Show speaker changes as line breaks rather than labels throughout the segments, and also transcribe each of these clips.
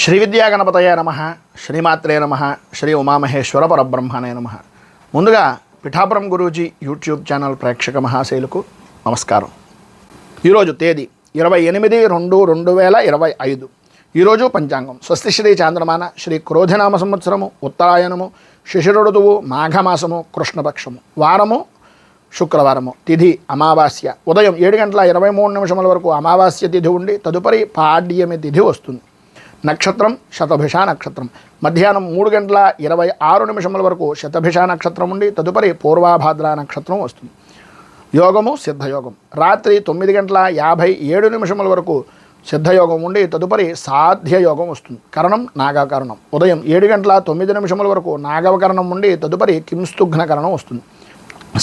శ్రీ విద్యా గణపతయ నమః, శ్రీమాత్రే నమః, శ్రీ ఉమామహేశ్వర పరబ్రహ్మణే నమః. ముందుగా పిఠాపురం గురూజీ యూట్యూబ్ ఛానల్ ప్రేక్షక మహాశైలకు నమస్కారం. ఈరోజు తేదీ 28/2/2025. ఈరోజు పంచాంగం స్వస్తి శ్రీ చాంద్రమాన శ్రీ క్రోధనామ సంవత్సరము, ఉత్తరాయణము, శిశిర ఋతువు, మాఘమాసము, కృష్ణపక్షము, వారము శుక్రవారము, తిథి అమావాస్య. ఉదయం 7:23 వరకు అమావాస్య తిథి ఉండి తదుపరి పాడ్యమి తిథి వస్తుంది. నక్షత్రం శతభిష నక్షత్రం. మధ్యాహ్నం 3:26 వరకు శతభిష నక్షత్రం ఉండి తదుపరి పూర్వాభాద్ర నక్షత్రం వస్తుంది. యోగము సిద్ధయోగం. రాత్రి 9:57 వరకు సిద్ధయోగం ఉండి తదుపరి సాధ్యయోగం వస్తుంది. కరణం నాగకరణం. ఉదయం 7:09 వరకు నాగవకరణం ఉండి తదుపరి కింస్తుఘ్నకరణం వస్తుంది.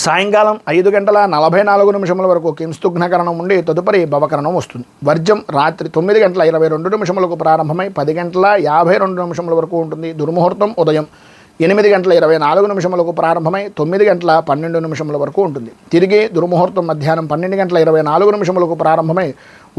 సాయంకాలం 5:44 వరకు కింస్తుఘ్నకరణం ఉండి తదుపరి భవకరణం వస్తుంది. వర్జం రాత్రి 9:22 ప్రారంభమై 10:52 వరకు ఉంటుంది. దుర్ముహూర్తం ఉదయం 8:24 ప్రారంభమై 9:12 వరకు ఉంటుంది. తిరిగి దుర్ముహూర్తం మధ్యాహ్నం 12:24 ప్రారంభమై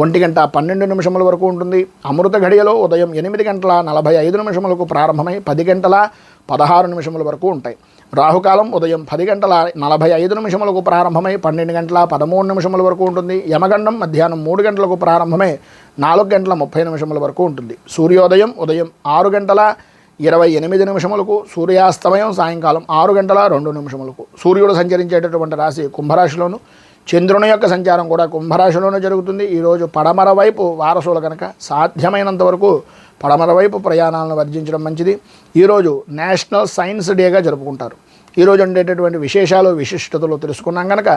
1:12 వరకు ఉంటుంది. అమృత ఘడియలో ఉదయం 8:45 ప్రారంభమై 10:16 వరకు ఉంటాయి. రాహుకాలం ఉదయం 10:45 ప్రారంభమై 12:13 వరకు ఉంటుంది. యమగండం మధ్యాహ్నం 3 ప్రారంభమై 4:30 వరకు ఉంటుంది. సూర్యోదయం ఉదయం 6:28 సూర్యాస్తమయం సాయంకాలం 6:02. సూర్యుడు సంచరించేటటువంటి రాశి కుంభరాశిలోను, చంద్రుని యొక్క సంచారం కూడా కుంభరాశిలోనే జరుగుతుంది. ఈరోజు పడమర వైపు వారసులు కనుక సాధ్యమైనంత వరకు పడమర వైపు ప్రయాణాలను వర్జించడం మంచిది. ఈరోజు నేషనల్ సైన్స్ డేగా జరుపుకుంటారు. ఈరోజు ఉండేటటువంటి విశేషాలు విశిష్టతలు తెలుసుకున్నాం కనుక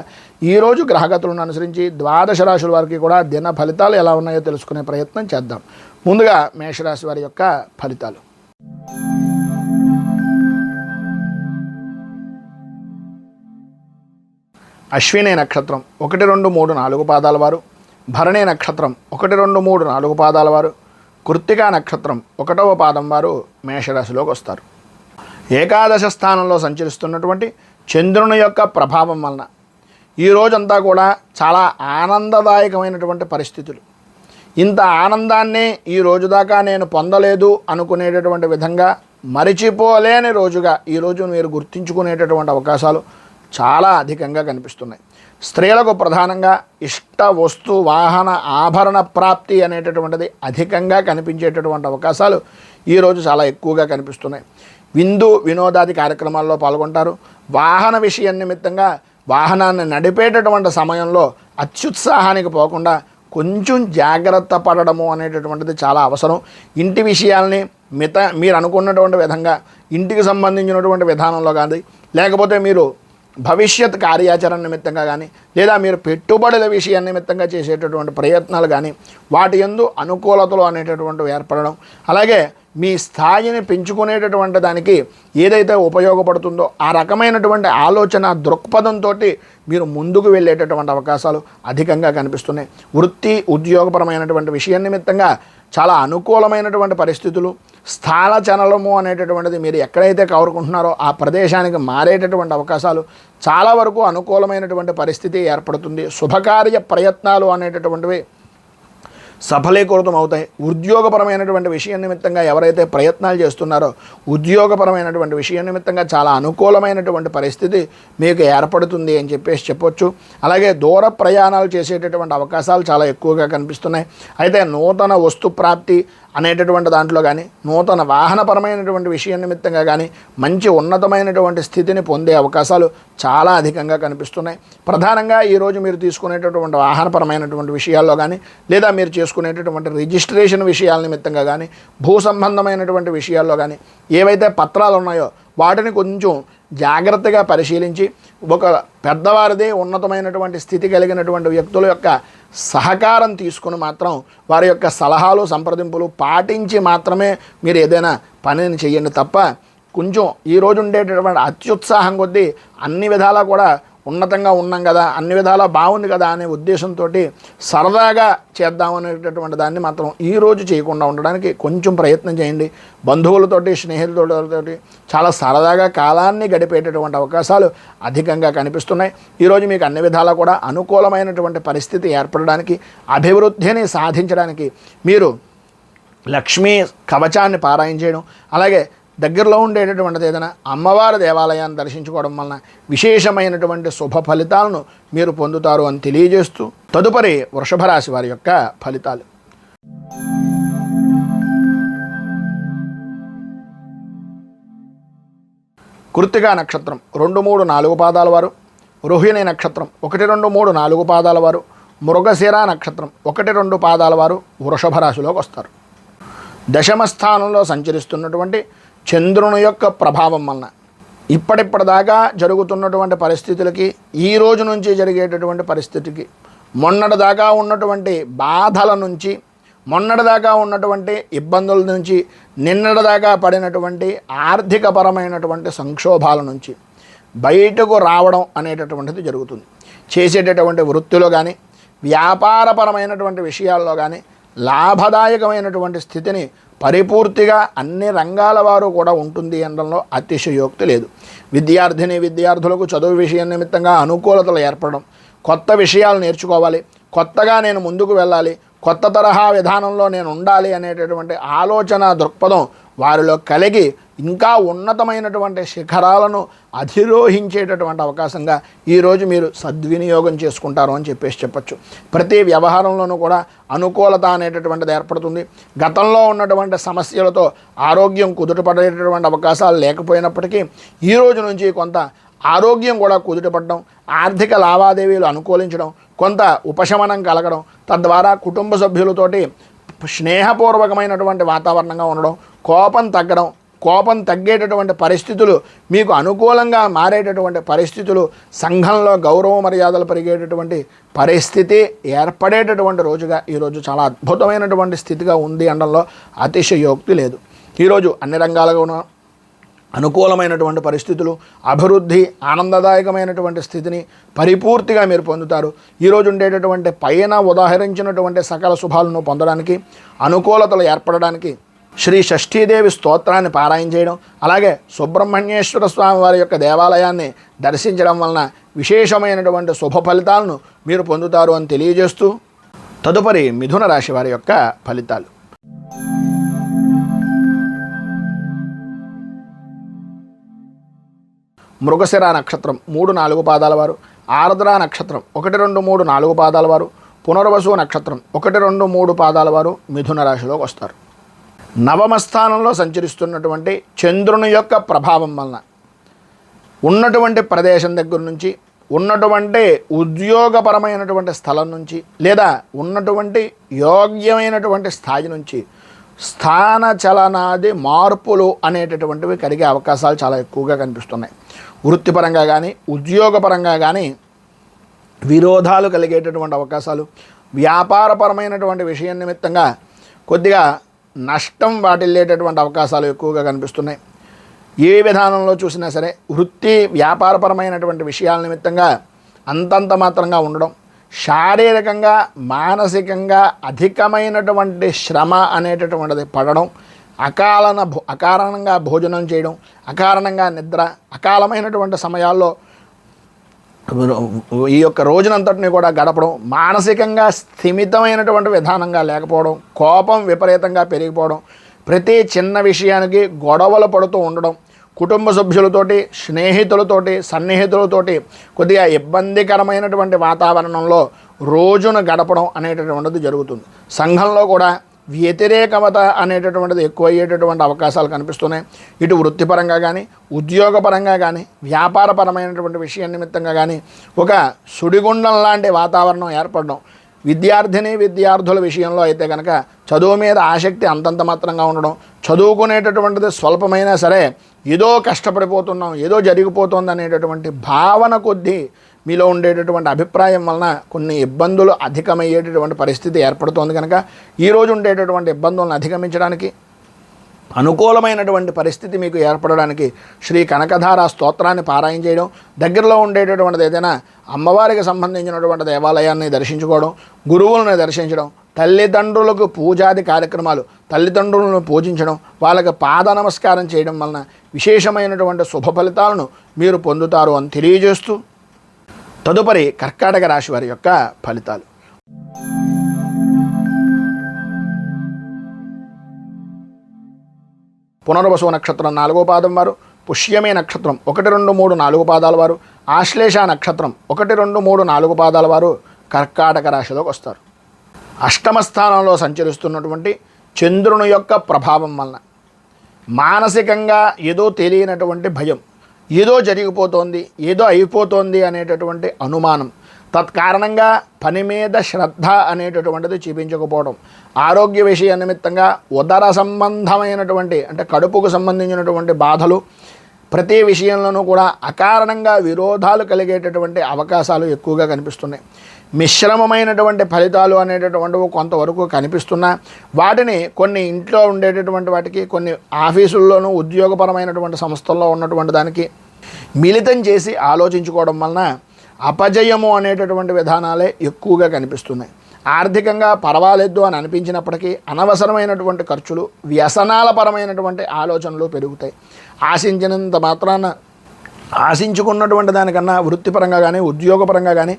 ఈరోజు గ్రహగతులను అనుసరించి ద్వాదశ రాశుల వారికి కూడా దిన ఫలితాలు ఎలా ఉన్నాయో తెలుసుకునే ప్రయత్నం చేద్దాం. ముందుగా మేషరాశి వారి యొక్క ఫలితాలు. అశ్విని నక్షత్రం 1, 2, 3, 4 పాదాల వారు, భరణి నక్షత్రం 1, 2, 3, 4 పాదాల వారు, కృత్తికా నక్షత్రం 1వ పాదం వారు మేషరాశిలోకి వస్తారు. ఏకాదశ స్థానంలో సంచరిస్తున్నటువంటి చంద్రుని యొక్క ప్రభావం వలన ఈ రోజంతా కూడా చాలా ఆనందదాయకమైనటువంటి పరిస్థితులు. ఇంత ఆనందాన్ని ఈ రోజు దాకా నేను పొందలేదు అనుకునేటటువంటి విధంగా మరిచిపోలేని రోజుగా ఈరోజు మీరు గుర్తించుకునేటటువంటి అవకాశాలు చాలా అధికంగా కనిపిస్తున్నాయి. స్త్రీలకు ప్రధానంగా ఇష్ట వస్తు వాహన ఆభరణ ప్రాప్తి అనేటటువంటిది అధికంగా కనిపించేటటువంటి అవకాశాలు ఈరోజు చాలా ఎక్కువగా కనిపిస్తున్నాయి. విందు వినోదాది కార్యక్రమాల్లో పాల్గొంటారు. వాహన విషయం నిమిత్తంగా వాహనాన్ని నడిపేటటువంటి సమయంలో అత్యుత్సాహానికి పోకుండా కొంచెం జాగ్రత్త పడడము అనేటటువంటిది చాలా అవసరం. ఇంటి విషయాల్ని మీరు అనుకున్నటువంటి విధంగా ఇంటికి సంబంధించినటువంటి విధానంలో కానీ, లేకపోతే మీరు భవిష్యత్ కార్యాచరణ నిమిత్తంగా కానీ, లేదా మీరు పెట్టుబడుల విషయం నిమిత్తంగా చేసేటటువంటి ప్రయత్నాలు కానీ వాటి యందు అనుకూలతలు అనేటటువంటివి ఏర్పడడం, అలాగే మీ స్థాయిని పెంచుకునేటటువంటి దానికి ఏదైతే ఉపయోగపడుతుందో ఆ రకమైనటువంటి ఆలోచన దృక్పథంతో మీరు ముందుకు వెళ్ళేటటువంటి అవకాశాలు అధికంగా కనిపిస్తున్నాయి. వృత్తి ఉద్యోగపరమైనటువంటి విషయం నిమిత్తంగా చాలా అనుకూలమైనటువంటి పరిస్థితులు. స్థాన చలనము అనేటటువంటిది మీరు ఎక్కడైతే కోరుకుంటున్నారో ఆ ప్రదేశానికి మారేటటువంటి అవకాశాలు చాలా వరకు అనుకూలమైనటువంటి పరిస్థితి ఏర్పడుతుంది. శుభకార్య ప్రయత్నాలు అనేటటువంటివి సఫలీకృతం అవుతాయి. ఉద్యోగపరమైనటువంటి విషయం నిమిత్తంగా ఎవరైతే ప్రయత్నాలు చేస్తున్నారో ఉద్యోగపరమైనటువంటి విషయం నిమిత్తంగా చాలా అనుకూలమైనటువంటి పరిస్థితి మీకు ఏర్పడుతుంది అని చెప్పొచ్చు. అలాగే దూర ప్రయాణాలు చేసేటటువంటి అవకాశాలు చాలా ఎక్కువగా కనిపిస్తున్నాయి. అయితే నూతన వస్తు ప్రాప్తి అనేటటువంటి దాంట్లో కానీ, నూతన వాహనపరమైనటువంటి విషయం నిమిత్తంగా కానీ మంచి ఉన్నతమైనటువంటి స్థితిని పొందే అవకాశాలు చాలా అధికంగా కనిపిస్తున్నాయి. ప్రధానంగా ఈరోజు మీరు తీసుకునేటటువంటి వాహనపరమైనటువంటి విషయాల్లో కానీ, లేదా మీరు చేసుకునేటటువంటి రిజిస్ట్రేషన్ విషయాల నిమిత్తంగా కానీ, భూ సంబంధమైనటువంటి విషయాల్లో కానీ ఏవైతే పత్రాలు ఉన్నాయో వాటిని కొంచెం జాగ్రత్తగా పరిశీలించి ఒక పెద్దవారిదే ఉన్నతమైనటువంటి స్థితి కలిగినటువంటి వ్యక్తుల యొక్క సహకారం తీసుకుని మాత్రం వారి యొక్క సలహాలు సంప్రదింపులు పాటించి మాత్రమే మీరు ఏదైనా పనిని చేయండి తప్ప కొంచెం ఈరోజు ఉండేటటువంటి అత్యుత్సాహం కొద్దీ అన్ని విధాలా కూడా ఉన్నతంగా ఉన్నాం కదా, అన్ని విధాలా బాగుంది కదా అనే ఉద్దేశంతో సరదాగా చేద్దామనేటటువంటి దాన్ని మాత్రం ఈరోజు చేయకుండా ఉండడానికి కొంచెం ప్రయత్నం చేయండి. బంధువులతోటి స్నేహితులతోటి చాలా సరదాగా కాలాన్ని గడిపేటటువంటి అవకాశాలు అధికంగా కనిపిస్తున్నాయి. ఈరోజు మీకు అన్ని విధాలా కూడా అనుకూలమైనటువంటి పరిస్థితి ఏర్పడడానికి, అభివృద్ధిని సాధించడానికి మీరు లక్ష్మీ కవచాన్ని పారాయణ చేయడం, అలాగే దగ్గరలో ఉండేటటువంటిది ఏదైనా అమ్మవారి దేవాలయాన్ని దర్శించుకోవడం వలన విశేషమైనటువంటి శుభ ఫలితాలను మీరు పొందుతారు అని తెలియజేస్తూ తదుపరి వృషభ రాశి వారి యొక్క ఫలితాలు. కృత్తికా నక్షత్రం 2, 3, 4 పాదాల వారు, రోహిణి నక్షత్రం 1, 2, 3, 4 పాదాల వారు, మృగశిర నక్షత్రం 1, 2 పాదాల వారు వృషభ రాశిలోకి వస్తారు. దశమ స్థానంలో సంచరిస్తున్నటువంటి చంద్రుని యొక్క ప్రభావం వలన ఇప్పటిదాకా జరుగుతున్నటువంటి పరిస్థితులకి, ఈ రోజు నుంచి జరిగేటటువంటి పరిస్థితికి, మొన్నటిదాకా ఉన్నటువంటి బాధల నుంచి, మొన్నటిదాకా ఉన్నటువంటి ఇబ్బందుల నుంచి, నిన్నటిదాకా పడినటువంటి ఆర్థికపరమైనటువంటి సంక్షోభాల నుంచి బయటకు రావడం అనేటటువంటిది జరుగుతుంది. చేసేటటువంటి వృత్తిలో కానీ, వ్యాపారపరమైనటువంటి విషయాల్లో కానీ లాభదాయకమైనటువంటి స్థితిని పరిపూర్తిగా అన్ని రంగాల వారు కూడా ఉంటుంది అనడంలో అతిశయోక్తి లేదు. విద్యార్థులకు చదువు విషయం నిమిత్తంగా అనుకూలతలు ఏర్పడడం, కొత్త విషయాలు నేర్చుకోవాలి, కొత్తగా నేను ముందుకు వెళ్ళాలి, కొత్త తరహా విధానంలో నేను ఉండాలి అనేటటువంటి ఆలోచన దృక్పథం వారిలో కలిగి ఇంకా ఉన్నతమైనటువంటి శిఖరాలను అధిరోహించేటటువంటి అవకాశంగా ఈరోజు మీరు సద్వినియోగం చేసుకుంటారు అని చెప్పచ్చు. ప్రతి వ్యవహారంలోనూ కూడా అనుకూలత అనేటటువంటిది ఏర్పడుతుంది. గతంలో ఉన్నటువంటి సమస్యలతో ఆరోగ్యం కుదుటపడేటటువంటి అవకాశాలు లేకపోయినప్పటికీ ఈ రోజు నుంచి కొంత ఆరోగ్యం కూడా కుదుటపడడం, ఆర్థిక లావాదేవీలు అనుకూలించడం, కొంత ఉపశమనం కలగడం, తద్వారా కుటుంబ సభ్యులతోటి స్నేహపూర్వకమైనటువంటి వాతావరణంగా ఉండడం, కోపం తగ్గేటటువంటి పరిస్థితులు, మీకు అనుకూలంగా మారేటటువంటి పరిస్థితులు, సంఘంలో గౌరవ మర్యాదలు పెరిగేటటువంటి పరిస్థితి ఏర్పడేటటువంటి రోజుగా ఈరోజు చాలా అద్భుతమైనటువంటి స్థితిగా ఉంది అనడంలో అతిశయోక్తి లేదు. ఈరోజు అన్ని రంగాలుగా అనుకూలమైనటువంటి పరిస్థితులు, అభివృద్ధి, ఆనందదాయకమైనటువంటి స్థితిని పరిపూర్తిగా మీరు పొందుతారు. ఈరోజు ఉండేటటువంటి పైన ఉదాహరించినటువంటి సకల శుభాలను పొందడానికి, అనుకూలతలు ఏర్పడడానికి శ్రీ షష్ఠీదేవి స్తోత్రాన్ని పారాయణ చేయడం, అలాగే సుబ్రహ్మణ్యేశ్వర స్వామి వారి యొక్క దేవాలయాన్ని దర్శించడం వలన విశేషమైనటువంటి శుభ ఫలితాలను మీరు పొందుతారు అని తెలియజేస్తూ తదుపరి మిథున రాశి వారి యొక్క ఫలితాలు. మృగశిర నక్షత్రం 3, 4 పాదాల వారు, ఆర్ద్ర నక్షత్రం 1, 2, 3, 4 పాదాల వారు, పునర్వసు నక్షత్రం 1, 2, 3 పాదాల వారు మిథున రాశిలోకి వస్తారు. నవమ స్థానంలో సంచరిస్తున్నటువంటి చంద్రుని యొక్క ప్రభావం వలన ఉన్నటువంటి ప్రదేశం దగ్గర నుంచి, ఉన్నటువంటి ఉద్యోగపరమైనటువంటి స్థలం నుంచి, లేదా ఉన్నటువంటి యోగ్యమైనటువంటి స్థాయి నుంచి స్థాన చలనాది మార్పులు అనేటటువంటివి కలిగే అవకాశాలు చాలా ఎక్కువగా కనిపిస్తున్నాయి. వృత్తిపరంగా కానీ, ఉద్యోగపరంగా కానీ విరోధాలు కలిగేటటువంటి అవకాశాలు, వ్యాపారపరమైనటువంటి విషయం నిమిత్తంగా కొద్దిగా నష్టం వాటిల్లేటటువంటి అవకాశాలు ఎక్కువగా కనిపిస్తున్నాయి. ఏ విధానంలో చూసినా సరే వృత్తి వ్యాపారపరమైనటువంటి విషయాల నిమిత్తంగా అంతంత మాత్రంగా ఉండడం, శారీరకంగా మానసికంగా అధికమైనటువంటి శ్రమ అనేటటువంటిది పడడం, అకారణంగా భోజనం చేయడం, అకారణంగా నిద్ర, అకాలమైనటువంటి సమయాల్లో ఈ యొక్క రోజునంతటిని కూడా గడపడం, మానసికంగా స్థిమితమైనటువంటి విధానంగా లేకపోవడం, కోపం విపరీతంగా పెరిగిపోవడం, ప్రతి చిన్న విషయానికి గొడవలు పడుతూ ఉండడం, కుటుంబ సభ్యులతోటి, స్నేహితులతోటి, సన్నిహితులతోటి కొద్దిగా ఇబ్బందికరమైనటువంటి వాతావరణంలో రోజును గడపడం అనేటటువంటిది జరుగుతుంది. సంఘంలో కూడా వ్యతిరేకత అనేటటువంటిది ఎక్కువయ్యేటటువంటి అవకాశాలు కనిపిస్తున్నాయి. ఇటు వృత్తిపరంగా కానీ, ఉద్యోగపరంగా కానీ, వ్యాపారపరమైనటువంటి విషయం నిమిత్తంగా కానీ ఒక సుడిగుండం లాంటి వాతావరణం ఏర్పడడం, విద్యార్థుల విషయంలో అయితే కనుక చదువు మీద ఆసక్తి అంతంత మాత్రంగా ఉండడం, చదువుకునేటటువంటిది స్వల్పమైనా సరే ఏదో కష్టపడిపోతున్నాం, ఏదో జరిగిపోతుంది అనేటటువంటి భావన కొద్దీ మీలో ఉండేటటువంటి అభిప్రాయం వలన కొన్ని ఇబ్బందులు అధికమయ్యేటటువంటి పరిస్థితి ఏర్పడుతోంది. కనుక ఈరోజు ఉండేటటువంటి ఇబ్బందులను అధిగమించడానికి, అనుకూలమైనటువంటి పరిస్థితి మీకు ఏర్పడడానికి శ్రీ కనకధార స్తోత్రాన్ని పారాయణ చేయడం, దగ్గరలో ఉండేటటువంటిది ఏదైనా అమ్మవారికి సంబంధించినటువంటి దేవాలయాన్ని దర్శించుకోవడం, గురువులను దర్శించడం, తల్లిదండ్రులకు పూజాది కార్యక్రమాలు, తల్లిదండ్రులను పూజించడం, వాళ్ళకి పాద నమస్కారం చేయడం వలన విశేషమైనటువంటి శుభ ఫలితాలను మీరు పొందుతారు అని తెలియజేస్తూ తదుపరి కర్కాటక రాశి వారి యొక్క ఫలితాలు. పునర్వసు నక్షత్రం 4వ పాదం వారు, పుష్యమే నక్షత్రం 1, 2, 3, 4 పాదాల వారు, ఆశ్లేష నక్షత్రం 1, 2, 3, 4 పాదాల వారు కర్కాటక రాశిలోకి వస్తారు. అష్టమ స్థానంలో సంచరిస్తున్నటువంటి చంద్రుని యొక్క ప్రభావం వలన మానసికంగా ఏదో తెలియనటువంటి భయం, ఏదో జరిగిపోతోంది, ఏదో అయిపోతోంది అనేటటువంటి అనుమానం, తత్కారణంగా పని మీద శ్రద్ధ అనేటటువంటిది చూపించకపోవడం, ఆరోగ్య విషయ నిమిత్తంగా ఉదర సంబంధమైనటువంటి అంటే కడుపుకు సంబంధించినటువంటి బాధలు, ప్రతి విషయంలోనూ కూడా అకారణంగా విరోధాలు కలిగేటటువంటి అవకాశాలు ఎక్కువగా కనిపిస్తున్నాయి. మిశ్రమమైనటువంటి ఫలితాలు అనేటటువంటివి కొంతవరకు కనిపిస్తున్నా వాటిని కొన్ని ఇంట్లో ఉండేటటువంటి వాటికి, కొన్ని ఆఫీసుల్లోనూ ఉద్యోగపరమైనటువంటి సంస్థల్లో ఉన్నటువంటి దానికి మిళితం చేసి ఆలోచించుకోవడం వలన అపజయము అనేటటువంటి విధానాలే ఎక్కువగా కనిపిస్తున్నాయి. ఆర్థికంగా పర్వాలేదు అని అనిపించినప్పటికీ అనవసరమైనటువంటి ఖర్చులు, వ్యసనాల పరమైనటువంటి ఆలోచనలు పెరుగుతాయి. ఆశించినంత మాత్రాన ఆశించుకున్నటువంటి దానికన్నా వృత్తిపరంగా కానీ ఉద్యోగపరంగా కానీ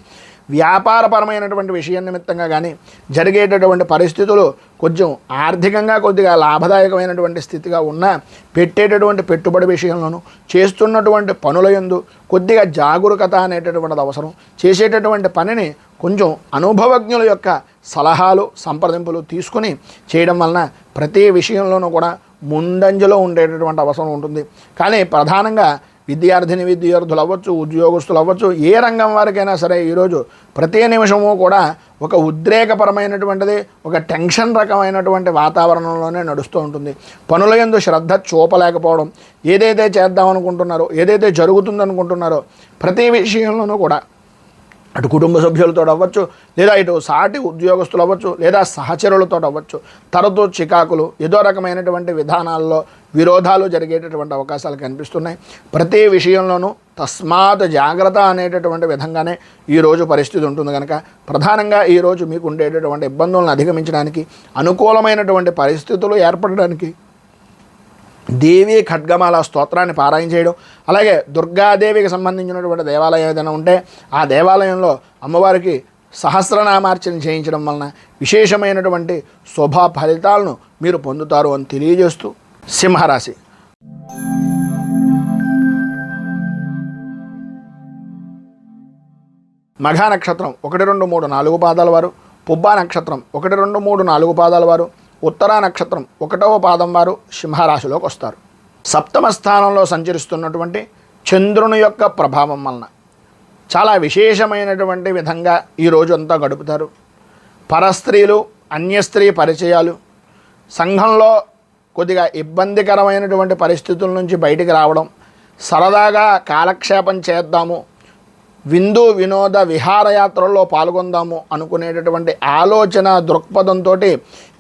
వ్యాపారపరమైనటువంటి విషయం నిమిత్తంగా కానీ జరిగేటటువంటి పరిస్థితులు కొంచెం ఆర్థికంగా కొద్దిగా లాభదాయకమైనటువంటి స్థితిగా ఉన్నా పెట్టేటటువంటి పెట్టుబడి విషయంలోనూ చేస్తున్నటువంటి పనుల యందు కొద్దిగా జాగరూకత అనేటటువంటిది అవసరం. చేసేటటువంటి పనిని కొంచెం అనుభవజ్ఞుల యొక్క సలహాలు సంప్రదింపులు తీసుకుని చేయడం వలన ప్రతి విషయంలోనూ కూడా ముందంజలో ఉండేటటువంటి అవసరం ఉంటుంది. కానీ ప్రధానంగా విద్యార్థులు అవ్వచ్చు, ఉద్యోగస్తులు అవ్వచ్చు, ఏ రంగం వారికైనా సరే ఈరోజు ప్రతి నిమిషము కూడా ఒక ఉద్రేకపరమైనటువంటిది, ఒక టెన్షన్ రకమైనటువంటి వాతావరణంలోనే నడుస్తూ ఉంటుంది. పనుల యందు శ్రద్ధ చూపలేకపోవడం, ఏదైతే చేద్దామనుకుంటున్నారో, ఏదైతే జరుగుతుందనుకుంటున్నారో ప్రతి విషయంలోనూ కూడా అటు కుటుంబ సభ్యులతో అవ్వచ్చు, లేదా ఇటు సాటి ఉద్యోగస్తులు అవ్వచ్చు, లేదా సహచరులతో అవ్వచ్చు, తరచూ చికాకులు, ఏదో రకమైనటువంటి విధానాల్లో విరోధాలు జరిగేటటువంటి అవకాశాలు కనిపిస్తున్నాయి. ప్రతి విషయంలోనూ తస్మాత్ జాగ్రత్త అనేటటువంటి విధంగానే ఈరోజు పరిస్థితి ఉంటుంది. కనుక ప్రధానంగా ఈరోజు మీకు ఉండేటటువంటి ఇబ్బందులను అధిగమించడానికి, అనుకూలమైనటువంటి పరిస్థితులు ఏర్పడడానికి దేవి ఖడ్గమాల స్తోత్రాన్ని పారాయణ చేయడం, అలాగే దుర్గాదేవికి సంబంధించినటువంటి దేవాలయం ఏదైనా ఉంటే ఆ దేవాలయంలో అమ్మవారికి సహస్రనామార్చన చేయించడం వలన విశేషమైనటువంటి శుభ ఫలితాలను మీరు పొందుతారు అని తెలియజేస్తూ సింహరాశి. మఘా నక్షత్రం 1, 2, 3, 4 పాదాల వారు, పుబ్బా నక్షత్రం 1, 2, 3, 4 పాదాల వారు, ఉత్తరా నక్షత్రం 1వ పాదం వారు సింహరాశిలోకి వస్తారు. సప్తమ స్థానంలో సంచరిస్తున్నటువంటి చంద్రుని యొక్క ప్రభావం వలన చాలా విశేషమైనటువంటి విధంగా ఈ రోజు అంతా గడుపుతారు. పరస్త్రీలు, అన్యస్త్రీ పరిచయాలు, సంఘంలో కొద్దిగా ఇబ్బందికరమైనటువంటి పరిస్థితుల నుంచి బయటికి రావడం, సరదాగా కాలక్షేపం చేద్దాము, విందు వినోద విహారయాత్రల్లో పాల్గొందాము అనుకునేటటువంటి ఆలోచన దృక్పథంతో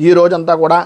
ఈ రోజంతా కూడా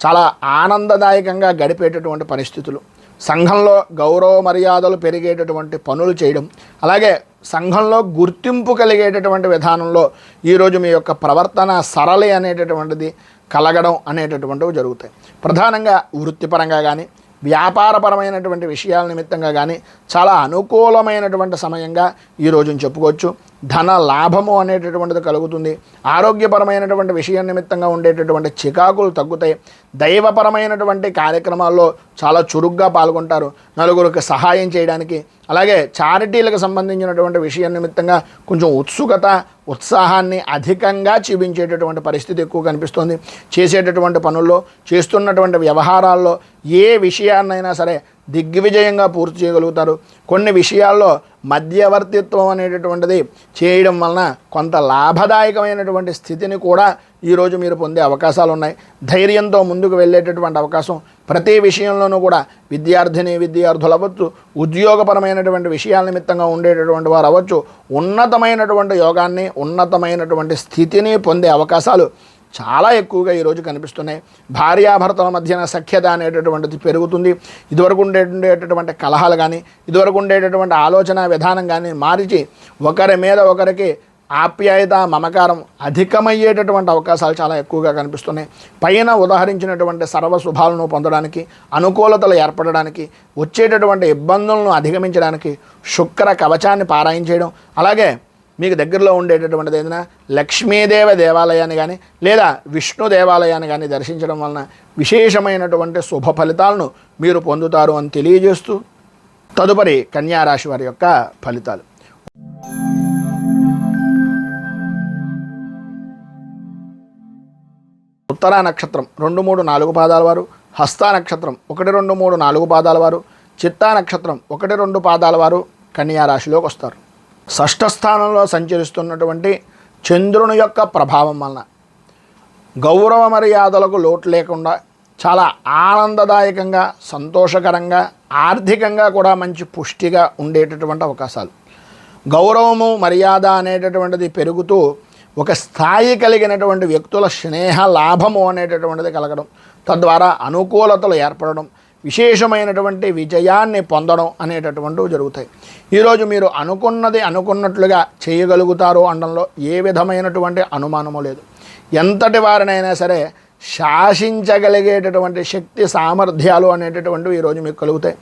చాలా ఆనందదాయకంగా గడిపేటటువంటి పరిస్థితులు, సంఘంలో గౌరవ మర్యాదలు పెరిగేటటువంటి పనులు చేయడం, అలాగే సంఘంలో గుర్తింపు కలిగేటటువంటి విధానంలో ఈరోజు మీ యొక్క ప్రవర్తన సరళి అనేటటువంటిది కలగడం అనేటటువంటివి జరుగుతాయి. ప్రధానంగా వృత్తిపరంగా కానీ వ్యాపారపరమైనటువంటి విషయాల నిమిత్తంగా కానీ చాలా అనుకూలమైనటువంటి సమయంగా ఈరోజుని చెప్పుకోవచ్చు. ధన లాభము అనేటటువంటిది కలుగుతుంది. ఆరోగ్యపరమైనటువంటి విషయం నిమిత్తంగా ఉండేటటువంటి చికాకులు తగ్గుతాయి. దైవపరమైనటువంటి కార్యక్రమాల్లో చాలా చురుగ్గా పాల్గొంటారు. నలుగురికి సహాయం చేయడానికి, అలాగే చారిటీలకు సంబంధించినటువంటి విషయం నిమిత్తంగా కొంచెం ఉత్సుకత, ఉత్సాహాన్ని అధికంగా చూపించేటటువంటి పరిస్థితి ఎక్కువ కనిపిస్తుంది. చేసేటటువంటి పనుల్లో, చేస్తున్నటువంటి వ్యవహారాల్లో ఏ విషయాన్నైనా సరే దిగ్విజయంగా పూర్తి చేయగలుగుతారు. కొన్ని విషయాల్లో మధ్యవర్తిత్వం అనేటటువంటిది చేయడం వలన కొంత లాభదాయకమైనటువంటి స్థితిని కూడా ఈరోజు మీరు పొందే అవకాశాలు ఉన్నాయి. ధైర్యంతో ముందుకు వెళ్ళేటటువంటి అవకాశం ప్రతి విషయంలోనూ కూడా విద్యార్థులు అవ్వచ్చు, ఉద్యోగపరమైనటువంటి విషయాల నిమిత్తంగా ఉండేటటువంటి వారు అవ్వచ్చు, ఉన్నతమైనటువంటి యోగాన్ని, ఉన్నతమైనటువంటి స్థితిని పొందే అవకాశాలు చాలా ఎక్కువగా ఈరోజు కనిపిస్తున్నాయి. భార్యాభర్తల మధ్యన సఖ్యత అనేటటువంటిది పెరుగుతుంది. ఇదివరకు ఉండేటటువంటి కలహాలు కానీ, ఇదివరకు ఉండేటటువంటి ఆలోచన విధానం కానీ మార్చి ఒకరి మీద ఒకరికి ఆప్యాయత, మమకారం అధికమయ్యేటటువంటి అవకాశాలు చాలా ఎక్కువగా కనిపిస్తున్నాయి. పైన ఉదాహరించినటువంటి సర్వశుభాలను పొందడానికి, అనుకూలతలు ఏర్పడడానికి, వచ్చేటటువంటి ఇబ్బందులను అధిగమించడానికి శుక్ర కవచాన్ని పారాయణ చేయడం, అలాగే మీకు దగ్గరలో ఉండేటటువంటిది ఏదైనా లక్ష్మీదేవ దేవాలయాన్ని కానీ లేదా విష్ణు దేవాలయాన్ని కానీ దర్శించడం వలన విశేషమైనటువంటి శుభ ఫలితాలను మీరు పొందుతారు అని తెలియజేస్తూ తదుపరి కన్యారాశి వారి యొక్క ఫలితాలు. ఉత్తరా నక్షత్రం 2, 3, 4 పాదాల వారు, హస్తా నక్షత్రం 1, 2, 3, 4 పాదాల వారు, చిత్తా నక్షత్రం 1, 2 పాదాల వారు కన్యారాశిలోకి వస్తారు. షష్ఠ స్థానంలో సంచరిస్తున్నటువంటి చంద్రుని యొక్క ప్రభావం వలన గౌరవ మర్యాదలకు లోటు లేకుండా చాలా ఆనందదాయకంగా, సంతోషకరంగా, ఆర్థికంగా కూడా మంచి పుష్టిగా ఉండేటటువంటి అవకాశాలు. గౌరవము మర్యాద అనేటటువంటిది పెరుగుతూ ఒక స్థాయి కలిగినటువంటి వ్యక్తుల స్నేహ లాభము అనేటటువంటిది కలగడం, తద్వారా అనుకూలతలు ఏర్పడడం, విశేషమైనటువంటి విజయాన్ని పొందడం అనేటటువంటివి జరుగుతాయి. ఈరోజు మీరు అనుకున్నది అనుకున్నట్లుగా చేయగలుగుతారు అనడంలో ఏ విధమైనటువంటి అనుమానము లేదు. ఎంతటి వారినైనా సరే శాసించగలిగేటటువంటి శక్తి సామర్థ్యాలు అనేటటువంటివి ఈరోజు మీకు కలుగుతాయి.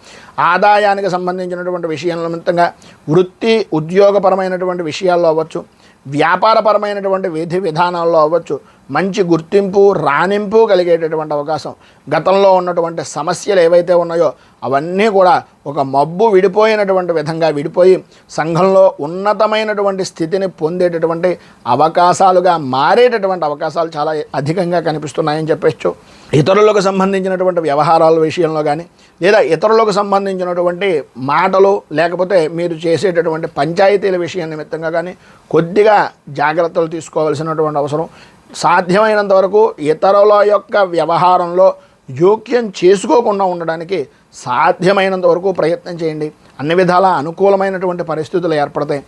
ఆదాయానికి సంబంధించినటువంటి విషయం నిమిత్తంగా వృత్తి ఉద్యోగపరమైనటువంటి విషయాల్లో అవ్వచ్చు, వ్యాపారపరమైనటువంటి విధి విధానాల్లో అవ్వచ్చు, మంచి గుర్తింపు రాణింపు కలిగేటటువంటి అవకాశం. గతంలో ఉన్నటువంటి సమస్యలు ఏవైతే ఉన్నాయో అవన్నీ కూడా ఒక మబ్బు విడిపోయినటువంటి విధంగా విడిపోయి సంఘంలో ఉన్నతమైనటువంటి స్థితిని పొందేటటువంటి అవకాశాలుగా మారేటటువంటి అవకాశాలు చాలా అధికంగా కనిపిస్తున్నాయని చెప్పచ్చు. ఇతరులకు సంబంధించినటువంటి వ్యవహారాల విషయంలో కానీ లేదా ఇతరులకు సంబంధించినటువంటి మాటలు లేకపోతే మీరు చేసేటటువంటి పంచాయతీల విషయం నిమిత్తంగా కానీ కొద్దిగా జాగ్రత్తలు తీసుకోవాల్సినటువంటి అవసరం. సాధ్యమైనంత వరకు ఇతరుల యొక్క వ్యవహారంలో జోక్యం చేసుకోకుండా ఉండడానికి సాధ్యమైనంత వరకు ప్రయత్నం చేయండి. అన్ని విధాల అనుకూలమైనటువంటి పరిస్థితులు ఏర్పడతాయి.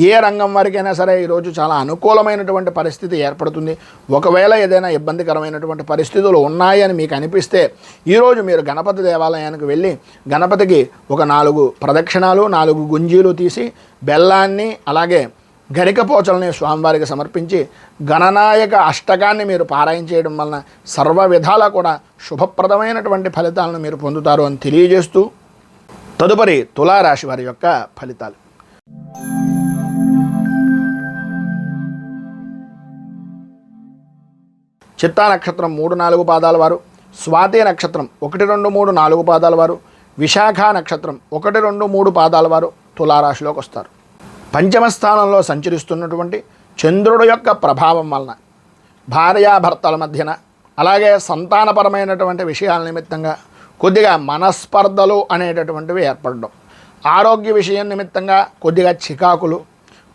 ఏ రంగం వారికైనా సరే ఈరోజు చాలా అనుకూలమైనటువంటి పరిస్థితి ఏర్పడుతుంది. ఒకవేళ ఏదైనా ఇబ్బందికరమైనటువంటి పరిస్థితులు ఉన్నాయని మీకు అనిపిస్తే ఈరోజు మీరు గణపతి దేవాలయానికి వెళ్ళి గణపతికి ఒక 4 ప్రదక్షిణాలు 4 గుంజీలు తీసి బెల్లాన్ని అలాగే గరికపోచల్ని స్వామివారికి సమర్పించి గణనాయక అష్టకాన్ని మీరు పారాయణ చేయడం వలన సర్వ విధాలా కూడా శుభప్రదమైనటువంటి ఫలితాలను మీరు పొందుతారు అని తెలియజేస్తూ తదుపరి తులారాశి వారి యొక్క ఫలితాలు. చిత్తా నక్షత్రం 3, 4 పాదాల వారు, స్వాతి నక్షత్రం 1, 2, 3, 4 పాదాల వారు, విశాఖ నక్షత్రం 1, 2, 3 పాదాల వారు తులారాశిలోకి వస్తారు. పంచమ స్థానంలో సంచరిస్తున్నటువంటి చంద్రుడు యొక్క ప్రభావం వలన భార్యాభర్తల మధ్యన అలాగే సంతానపరమైనటువంటి విషయాల నిమిత్తంగా కొద్దిగా మనస్పర్ధలు అనేటటువంటివి ఏర్పడడం, ఆరోగ్య విషయం నిమిత్తంగా కొద్దిగా చికాకులు,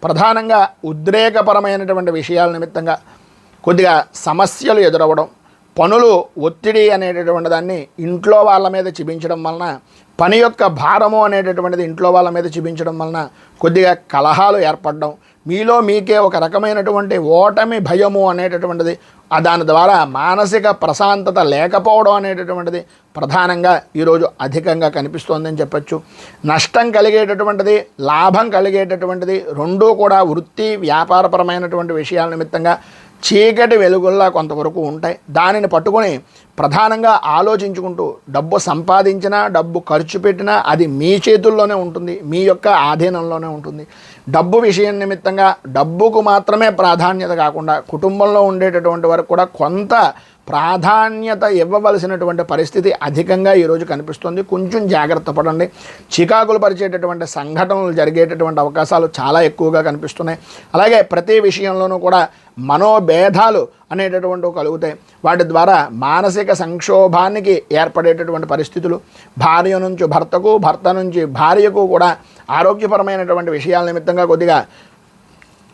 ప్రధానంగా ఉద్రేకపరమైనటువంటి విషయాల నిమిత్తంగా కొద్దిగా సమస్యలు ఎదురవ్వడం, పనులు ఒత్తిడి అనేటటువంటి దాన్ని ఇంట్లో వాళ్ళ మీద చూపించడం వలన పని యొక్క భారము అనేటటువంటిది ఇంట్లో వాళ్ళ మీద చూపించడం వలన కొద్దిగా కలహాలు ఏర్పడడం, మీలో మీకే ఒక రకమైనటువంటి ఓటమి భయము అనేటటువంటిది దాని ద్వారా మానసిక ప్రశాంతత లేకపోవడం అనేటటువంటిది ప్రధానంగా ఈరోజు అధికంగా కనిపిస్తోందని చెప్పచ్చు. నష్టం కలిగేటటువంటిది లాభం కలిగేటటువంటిది రెండూ కూడా వృత్తి వ్యాపారపరమైనటువంటి విషయాల నిమిత్తంగా చీకటి వెలుగుల్లా కొంతవరకు ఉంటాయి. దానిని పట్టుకొని ప్రధానంగా ఆలోచించుకుంటూ డబ్బు సంపాదించినా డబ్బు ఖర్చు పెట్టినా అది మీ చేతుల్లోనే ఉంటుంది, మీ యొక్క ఆధీనంలోనే ఉంటుంది. డబ్బు విషయం నిమిత్తంగా డబ్బుకు మాత్రమే ప్రాధాన్యత కాకుండా కుటుంబంలో ఉండేటటువంటి వరకు కూడా కొంత ప్రాధాన్యత ఇవ్వవలసినటువంటి పరిస్థితి అధికంగా ఈరోజు కనిపిస్తుంది. కొంచెం జాగ్రత్త పడండి. చికాకులు పరిచేటటువంటి సంఘటనలు జరిగేటటువంటి అవకాశాలు చాలా ఎక్కువగా కనిపిస్తున్నాయి. అలాగే ప్రతి విషయంలోనూ కూడా మనోభేదాలు అనేటటువంటివి కలుగుతాయి. వాటి ద్వారా మానసిక సంక్షోభానికి ఏర్పడేటటువంటి పరిస్థితులు, భార్య నుంచి భర్తకు, భర్త నుంచి భార్యకు కూడా ఆరోగ్యపరమైనటువంటి విషయాల నిమిత్తంగా కొద్దిగా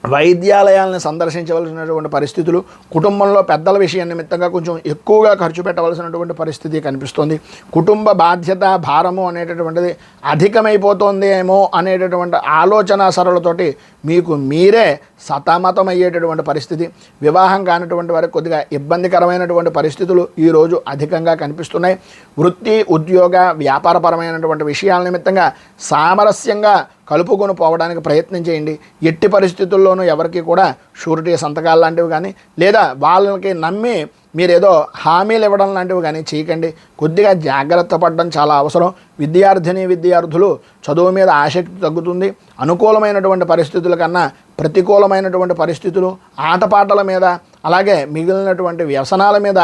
వైద్యాలయాలను సందర్శించవలసినటువంటి పరిస్థితులు, కుటుంబంలో పెద్దల విషయం నిమిత్తంగా కొంచెం ఎక్కువగా ఖర్చు పెట్టవలసినటువంటి పరిస్థితి కనిపిస్తుంది. కుటుంబ బాధ్యత భారము అనేటటువంటిది అధికమైపోతుంది ఏమో అనేటటువంటి ఆలోచన సరళతోటి మీకు మీరే సతమతమయ్యేటటువంటి పరిస్థితి. వివాహం కానిటువంటి వారికి కొద్దిగా ఇబ్బందికరమైనటువంటి పరిస్థితులు ఈరోజు అధికంగా కనిపిస్తున్నాయి. వృత్తి ఉద్యోగ వ్యాపారపరమైనటువంటి విషయాల నిమిత్తంగా సామరస్యంగా కలుపుకొని పోవడానికి ప్రయత్నం చేయండి. ఎట్టి పరిస్థితుల్లోనూ ఎవరికి కూడా షూరిటీ సంతకాలు లాంటివి కానీ లేదా వాళ్ళకి నమ్మి మీరేదో హామీలు ఇవ్వడం లాంటివి కానీ చేయకండి. కొద్దిగా జాగ్రత్త పడడం చాలా అవసరం. విద్యార్థులు చదువు మీద ఆసక్తి తగ్గుతుంది. అనుకూలమైనటువంటి పరిస్థితుల కన్నా ప్రతికూలమైనటువంటి పరిస్థితులు, ఆటపాటల మీద అలాగే మిగిలినటువంటి వ్యసనాల మీద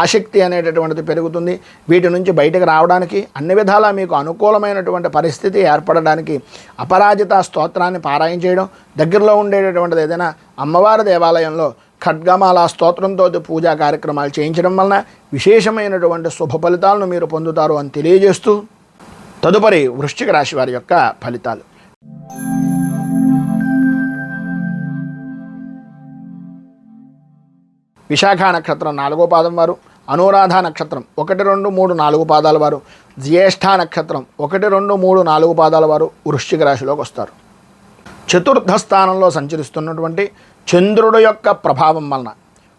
ఆసక్తి అనేటటువంటిది పెరుగుతుంది. వీటి నుంచి బయటకు రావడానికి అన్ని విధాలా మీకు అనుకూలమైనటువంటి పరిస్థితి ఏర్పడడానికి అపరాజిత స్తోత్రాన్ని పారాయణ చేయడం, దగ్గరలో ఉండేటటువంటిది ఏదైనా అమ్మవారి దేవాలయంలో ఖడ్గమాల స్తోత్రంతో పూజా కార్యక్రమాలు చేయించడం వలన విశేషమైనటువంటి శుభ ఫలితాలను మీరు పొందుతారు అని తెలియజేస్తూ తదుపరి వృశ్చిక రాశి వారి యొక్క ఫలితాలు. విశాఖ నక్షత్రం 4వ పాదం వారు, అనురాధ నక్షత్రం 1, 2, 3, 4 పాదాల వారు, జ్యేష్ఠ నక్షత్రం 1, 2, 3, 4 పాదాల వారు వృశ్చిక రాశిలోకి వస్తారు. చతుర్థ స్థానంలో సంచరిస్తున్నటువంటి చంద్రుడు యొక్క ప్రభావం వలన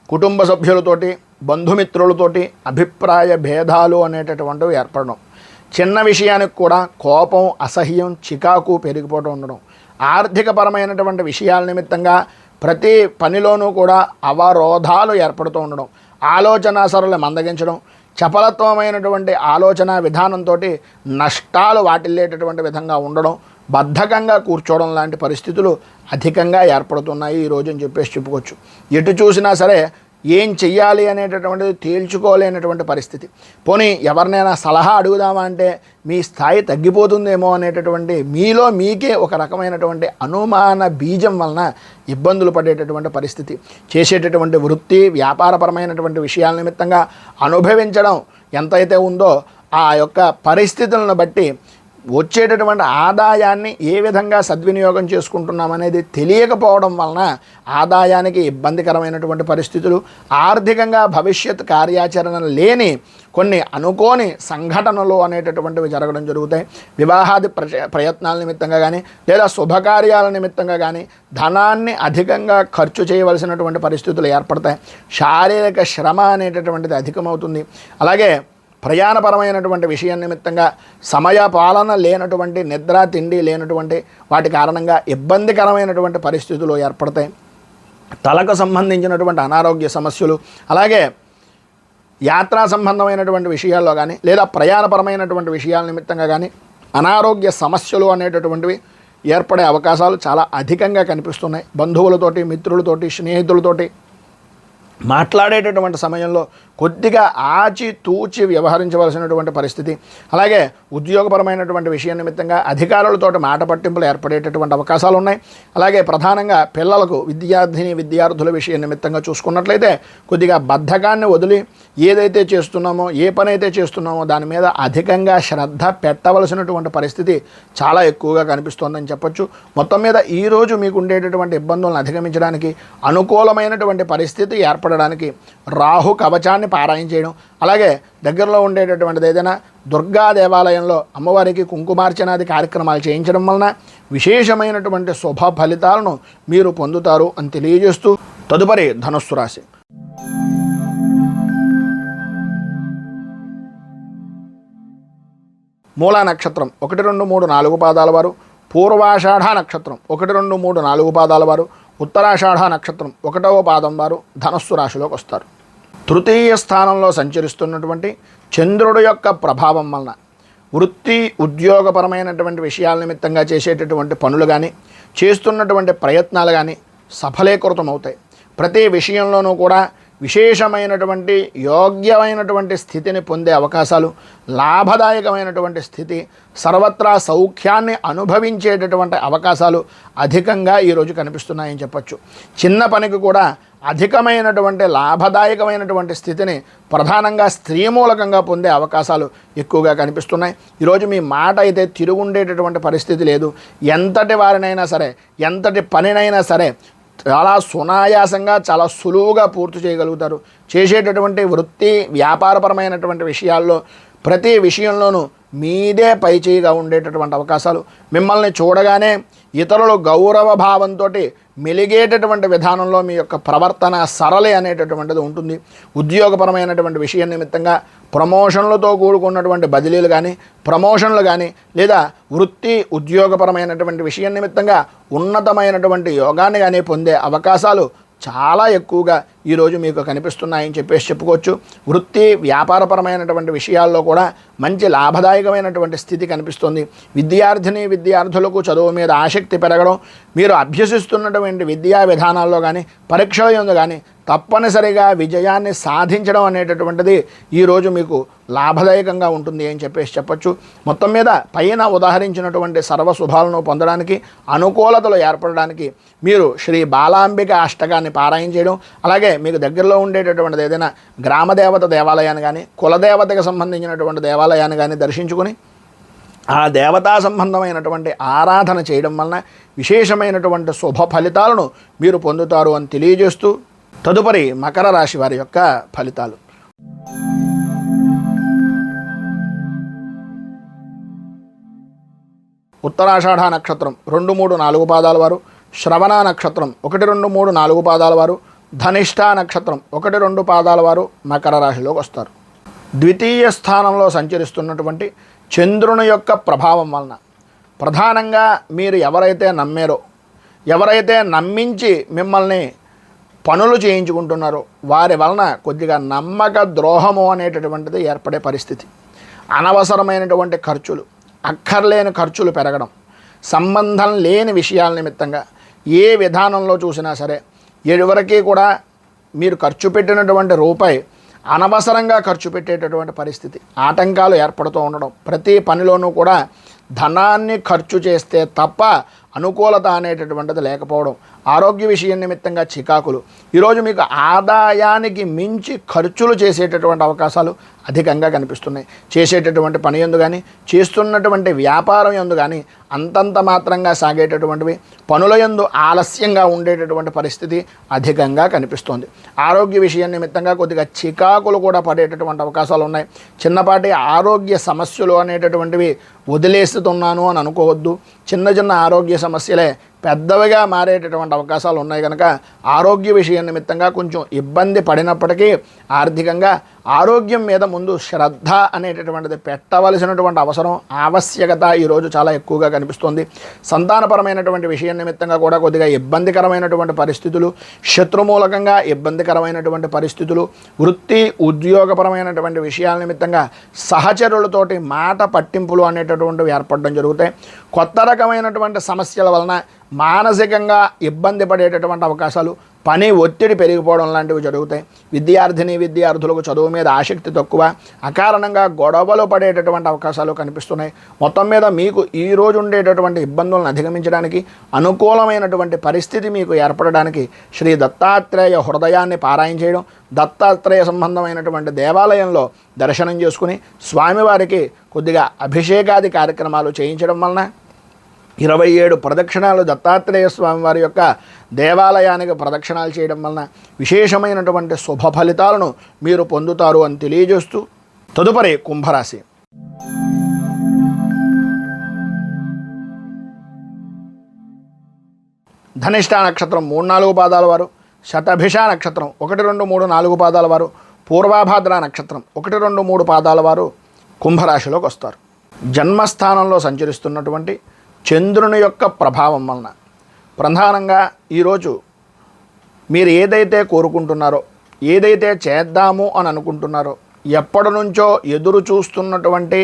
కుటుంబ సభ్యులతోటి బంధుమిత్రులతోటి అభిప్రాయ భేదాలు అనేటటువంటివి ఏర్పడడం, చిన్న విషయానికి కూడా కోపం, అసహ్యం, చికాకు పెరిగిపోతూ ఉండడం, ఆర్థికపరమైనటువంటి విషయాల నిమిత్తంగా ప్రతి పనిలోనూ కూడా అవరోధాలు ఏర్పడుతూ ఉండడం, ఆలోచన సరళి మందగించడం, చపలత్వమైనటువంటి ఆలోచన విధానంతో నష్టాలు వాటిల్లేటటువంటి విధంగా ఉండడం, బద్ధకంగా కూర్చోవడం లాంటి పరిస్థితులు అధికంగా ఏర్పడుతున్నాయి ఈరోజు అని చెప్పుకోవచ్చు. ఎటు చూసినా సరే ఏం చెయ్యాలి అనేటటువంటిది తేల్చుకోలేనటువంటి పరిస్థితి. పోనీ ఎవరినైనా సలహా అడుగుదామా అంటే మీ స్థాయి తగ్గిపోతుందేమో అనేటటువంటి మీలో మీకే ఒక రకమైనటువంటి అనుమాన బీజం వలన ఇబ్బందులు పడేటటువంటి పరిస్థితి. చేసేటటువంటి వృత్తి వ్యాపారపరమైనటువంటి విషయాల నిమిత్తంగా అనుభవించడం ఎంతైతే ఉందో ఆ యొక్క పరిస్థితులను బట్టి వచ్చేటటువంటి ఆదాయాన్ని ఏ విధంగా సద్వినియోగం చేసుకుంటున్నామనేది తెలియకపోవడం వలన ఆదాయానికి ఇబ్బందికరమైనటువంటి పరిస్థితులు, ఆర్థికంగా భవిష్యత్ కార్యాచరణ లేని కొన్ని అనుకోని సంఘటనలు అనేటటువంటివి జరగడం జరుగుతాయి. వివాహాది ప్రయత్నాల నిమిత్తంగా కానీ లేదా శుభకార్యాల నిమిత్తంగా కానీ ధనాన్ని అధికంగా ఖర్చు చేయవలసినటువంటి పరిస్థితులు ఏర్పడతాయి. శారీరక శ్రమ అనేటటువంటిది అధికమవుతుంది. అలాగే ప్రయాణపరమైనటువంటి విషయం నిమిత్తంగా సమయ పాలన లేనటువంటి, నిద్ర తిండి లేనటువంటి వాటి కారణంగా ఇబ్బందికరమైనటువంటి పరిస్థితులు ఏర్పడతాయి. తలకు సంబంధించినటువంటి అనారోగ్య సమస్యలు, అలాగే యాత్రా సంబంధమైనటువంటి విషయాల్లో కానీ లేదా ప్రయాణపరమైనటువంటి విషయాల నిమిత్తంగా కానీ అనారోగ్య సమస్యలు అనేటటువంటివి ఏర్పడే అవకాశాలు చాలా అధికంగా కనిపిస్తున్నాయి. బంధువులతోటి, మిత్రులతోటి, స్నేహితులతోటి మాట్లాడేటటువంటి సమయంలో కొద్దిగా ఆచితూచి వ్యవహరించవలసినటువంటి పరిస్థితి. అలాగే ఉద్యోగపరమైనటువంటి విషయం నిమిత్తంగా అధికారులతో మాట పట్టింపులు ఏర్పడేటటువంటి అవకాశాలు ఉన్నాయి. అలాగే ప్రధానంగా పిల్లలకు విద్యార్థుల విషయం నిమిత్తంగా చూసుకున్నట్లయితే కొద్దిగా బద్ధకాన్ని వదిలి ఏదైతే చేస్తున్నామో, ఏ పని అయితే చేస్తున్నామో దాని మీద అధికంగా శ్రద్ధ పెట్టవలసినటువంటి పరిస్థితి చాలా ఎక్కువగా కనిపిస్తోందని చెప్పొచ్చు. మొత్తం మీద ఈరోజు మీకు ఉండేటటువంటి ఇబ్బందులను అధిగమించడానికి అనుకూలమైనటువంటి పరిస్థితి ఏర్పడడానికి రాహు కవచాన్ని పారాయణ చేయడం, అలాగే దగ్గరలో ఉండేటటువంటిది ఏదైనా దుర్గా దేవాలయంలో అమ్మవారికి కుంకుమార్చనాది కార్యక్రమాలు చేయించడం వలన విశేషమైనటువంటి శుభ ఫలితాలను మీరు పొందుతారు అని తెలియజేస్తూ తదుపరి ధనుస్సు రాశి. మూలా నక్షత్రం 1, 2, 3, 4 పాదాల వారు, పూర్వాషాఢ నక్షత్రం 1, 2, 3, 4 పాదాల వారు, ఉత్తరాషాఢ నక్షత్రం 1వ పాదం వారు ధనుస్సు రాశిలోకి వస్తారు. తృతీయ స్థానంలో సంచరిస్తున్నటువంటి చంద్రుడు యొక్క ప్రభావం వలన వృత్తి ఉద్యోగపరమైనటువంటి విషయాల నిమిత్తంగా చేసేటటువంటి పనులు కానీ చేస్తున్నటువంటి ప్రయత్నాలు కానీ సఫలీకృతం అవుతాయి. ప్రతి విషయంలోనూ కూడా విశేషమైనటువంటి యోగ్యమైనటువంటి స్థితిని పొందే అవకాశాలు, లాభదాయకమైనటువంటి స్థితి, సర్వత్రా సౌఖ్యాన్ని అనుభవించేటటువంటి అవకాశాలు అధికంగా ఈరోజు కనిపిస్తున్నాయని చెప్పచ్చు. చిన్న పనికి కూడా అధికమైనటువంటి లాభదాయకమైనటువంటి స్థితిని ప్రధానంగా స్త్రీ మూలకంగా పొందే అవకాశాలు ఎక్కువగా కనిపిస్తున్నాయి. ఈరోజు మీ మాట అయితే తిరుగుండేటటువంటి పరిస్థితి లేదు. ఎంతటి వారినైనా సరే, ఎంతటి పనినైనా సరే చాలా సునాయాసంగా చాలా సులువుగా పూర్తి చేయగలుగుతారు. చేసేటటువంటి వృత్తి వ్యాపారపరమైనటువంటి విషయాల్లో ప్రతి విషయంలోనూ మీదే పైచేయిగా ఉండేటటువంటి అవకాశాలు, మిమ్మల్ని చూడగానే ఇతరులు గౌరవ భావంతో మెలిగేటటువంటి విధానంలో మీ యొక్క ప్రవర్తన సరళి అనేటటువంటిది ఉంటుంది. ఉద్యోగపరమైనటువంటి విషయం నిమిత్తంగా ప్రమోషన్లతో కూడుకున్నటువంటి బదిలీలు కానీ, ప్రమోషన్లు కానీ, లేదా వృత్తి ఉద్యోగపరమైనటువంటి విషయం నిమిత్తంగా ఉన్నతమైనటువంటి యోగాన్ని కానీ పొందే అవకాశాలు చాలా ఎక్కువగా ఈరోజు మీకు కనిపిస్తున్నాయని చెప్పుకోవచ్చు. వృత్తి వ్యాపారపరమైనటువంటి విషయాల్లో కూడా మంచి లాభదాయకమైనటువంటి స్థితి కనిపిస్తుంది. విద్యార్థులకు చదువు మీద ఆసక్తి పెరగడం, మీరు అభ్యసిస్తున్నటువంటి విద్యా విధానాల్లో కానీ, పరీక్షల యందు కానీ తప్పనిసరిగా విజయాన్ని సాధించడం అనేటటువంటిది ఈరోజు మీకు లాభదాయకంగా ఉంటుంది అని చెప్పచ్చు. మొత్తం మీద పైన ఉదాహరించినటువంటి సర్వశుభాలను పొందడానికి, అనుకూలతలు ఏర్పడడానికి మీరు శ్రీ బాలాంబిక అష్టకాన్ని పారాయణ చేయడం, అలాగే మీకు దగ్గరలో ఉండేటటువంటిది ఏదైనా గ్రామదేవత దేవాలయాన్ని కానీ, కులదేవతకు సంబంధించినటువంటి దేవాలయాన్ని కానీ దర్శించుకొని ఆ దేవతా సంబంధమైనటువంటి ఆరాధన చేయడం వలన విశేషమైనటువంటి శుభ ఫలితాలను మీరు పొందుతారు అని తెలియజేస్తూ, తదుపరి మకర రాశి వారి యొక్క ఫలితాలు. ఉత్తరాషాఢ నక్షత్రం 2, 3, 4 పాదాల వారు, శ్రవణ నక్షత్రం 1, 2, 3, 4 పాదాల వారు, ధనిష్ఠ నక్షత్రం 1, 2 పాదాల వారు మకర రాశిలోకి వస్తారు. ద్వితీయ స్థానంలో సంచరిస్తున్నటువంటి చంద్రుని యొక్క ప్రభావం వలన ప్రధానంగా మీరు ఎవరైతే నమ్మారో, ఎవరైతే నమ్మించి మిమ్మల్ని పనులు చేయించుకుంటున్నారో వారి వలన కొద్దిగా నమ్మక ద్రోహము అనేటటువంటిది ఏర్పడే పరిస్థితి. అనవసరమైనటువంటి ఖర్చులు, అక్కర్లేని ఖర్చులు పెరగడం, సంబంధం లేని విషయాల నిమిత్తంగా ఏ విధానంలో చూసినా సరే ఎవరికి కూడా మీరు ఖర్చు పెట్టినటువంటి రూపాయి అనవసరంగా ఖర్చు పెట్టేటటువంటి పరిస్థితి, ఆటంకాలు ఏర్పడుతూ ఉండడం, ప్రతి పనిలోనూ కూడా ధనాన్ని ఖర్చు చేస్తే తప్ప అనుకూలత అనేటటువంటిది లేకపోవడం, ఆరోగ్య విషయం నిమిత్తంగా చికాకులు, ఈరోజు మీకు ఆదాయానికి మించి ఖర్చులు చేసేటటువంటి అవకాశాలు అధికంగా కనిపిస్తున్నాయి. చేసేటటువంటి పని యందు కానీ, చేస్తున్నటువంటి వ్యాపారం యందు కానీ అంతంత మాత్రంగా సాగేటటువంటివి, పనుల యందు ఆలస్యంగా ఉండేటటువంటి పరిస్థితి అధికంగా కనిపిస్తోంది. ఆరోగ్య విషయం నిమిత్తంగా కొద్దిగా చికాకులు కూడా పడేటటువంటి అవకాశాలు ఉన్నాయి. చిన్నపాటి ఆరోగ్య సమస్యలు అనేటటువంటివి వదిలేస్తున్నాను అని అనుకోవద్దు. చిన్న చిన్న ఆరోగ్య సమస్యలే పెద్దవిగా మారేటటువంటి అవకాశాలు ఉన్నాయి కనుక ఆరోగ్య విషయం నిమిత్తంగా కొంచెం ఇబ్బంది పడినప్పటికీ ఆర్థికంగా ఆరోగ్యం మీద ముందు శ్రద్ధ అనేటటువంటిది పెట్టవలసినటువంటి అవసరం, ఆవశ్యకత ఈరోజు చాలా ఎక్కువగా కనిపిస్తుంది. సంతానపరమైనటువంటి విషయం నిమిత్తంగా కూడా కొద్దిగా ఇబ్బందికరమైనటువంటి పరిస్థితులు, శత్రుమూలకంగా ఇబ్బందికరమైనటువంటి పరిస్థితులు, వృత్తి ఉద్యోగపరమైనటువంటి విషయాల నిమిత్తంగా సహచరులతోటి మాట పట్టింపులు అనేటటువంటివి ఏర్పడడం జరుగుతాయి. కొత్త రకమైనటువంటి సమస్యల వలన మానసికంగా ఇబ్బంది పడేటటువంటి అవకాశాలు, పని ఒత్తిడి పెరిగిపోవడం లాంటివి జరుగుతాయి. విద్యార్థులకు చదువు మీద ఆసక్తి తక్కువ, అకారణంగా గొడవలు పడేటటువంటి అవకాశాలు కనిపిస్తున్నాయి. మొత్తం మీద మీకు ఈరోజు ఉండేటటువంటి ఇబ్బందులను అధిగమించడానికి, అనుకూలమైనటువంటి పరిస్థితి మీకు ఏర్పడడానికి శ్రీ దత్తాత్రేయ హృదయాన్ని పారాయణ చేయడం, దత్తాత్రేయ సంబంధమైనటువంటి దేవాలయంలో దర్శనం చేసుకుని స్వామివారికి కొద్దిగా అభిషేకాది కార్యక్రమాలు చేయించడం వలన 27 ప్రదక్షిణాలు దత్తాత్రేయ స్వామి వారి యొక్క దేవాలయానికి ప్రదక్షిణాలు చేయడం వలన విశేషమైనటువంటి శుభ ఫలితాలను మీరు పొందుతారు అని తెలియజేస్తూ, తదుపరి కుంభరాశి. ధనిష్ఠ నక్షత్రం 3, 4 పాదాల వారు, శతభిష నక్షత్రం 1, 2, 3, 4 పాదాల వారు, పూర్వభాద్ర నక్షత్రం 1, 2, 3 పాదాల వారు కుంభరాశిలోకి వస్తారు. జన్మస్థానంలో సంచరిస్తున్నటువంటి చంద్రుని యొక్క ప్రభావం వలన ప్రధానంగా ఈరోజు మీరు ఏదైతే కోరుకుంటున్నారో, ఏదైతే చేద్దాము అని అనుకుంటున్నారో, ఎప్పటి నుంచో ఎదురు చూస్తున్నటువంటి